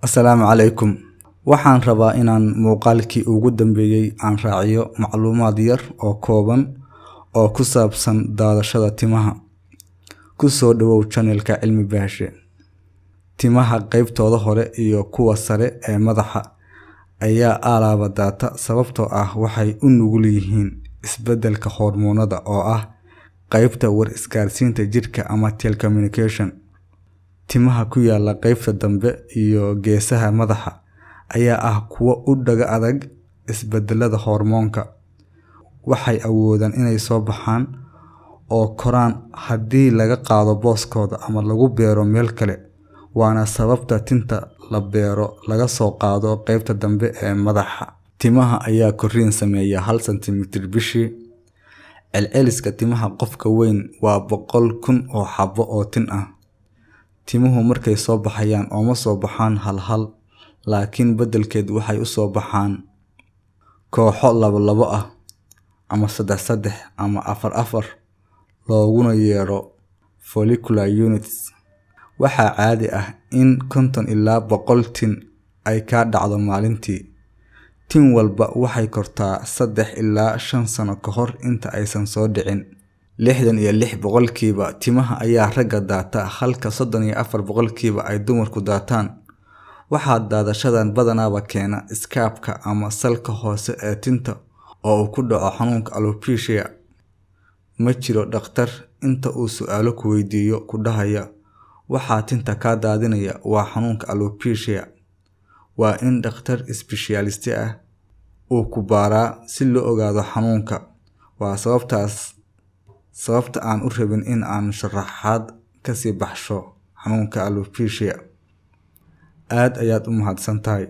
Assalaamu calaykum. Waxaan rabaa inaan muuqaalkii ugu dambeeyay aan raaciyo macluumaad yar oo kooban oo ku saabsan daadashada timaha. Ku soo dhawow channelka Cilmi Bahashe. Timaha qaybtooda hore iyo kuwa sare ee madaxa ayaa alaaba daata sababtoo ah waxay u nugul yihiin isbeddelka hormoonada oo ah qaybta war isgaarsiinta jirka ama telecommunication. Timaha ku yaala qaybta dambe iyo geesaha madaxa ayaa ah kuwa u dhaga adag isbeddelada hormoonka. Waxay awoodaan inay soo baxaan oo koraan haddii laga qaado booskooda ama lagu beero meel kale. Waana sababta tinta la beero laga soo qaado qaybta dambe ee madaxa. Timaha ayaa korriin sameeya 1 centimeter bishii. Celceliska timaha qofka weyn waa 100,000 oo xabo oo tin ah. Timuhu markay soo baxayaan ooma soo baxaan hal laakiin beddelkeed waxay u soo baxaan kooxo labo ah ama 3 ama 4 looguna yeero follicular units. Waxaa caadi ah in 50 ilaa 100 tin ay ka dhacdo maalintii. Tin walba waxay kortaa 3 ilaa 5 sano ka hor inta aysan soo dhicin. 66% timaha ayaa ragga daata halka 34% ay dumarku daataan. Waxaa daadashadan badanaaba keena scalp-ka ama salka hoose ee tinta oo ku dhaco xanuunka alopecia. Ma jiro dhakhtar inta uu su'aalo ku weydiiyo ku dhahaya waxaa tinta ka daadinaya waa xanuunka alopecia. Waa in dhakhtar specialist ah uu ku baaraa si loo ogaado xanuunka. Waa sababta aan u rabin in aan sharaxaad ka sii baxsho xanuunka alopecia. Aad ayaad u mahadsantahay.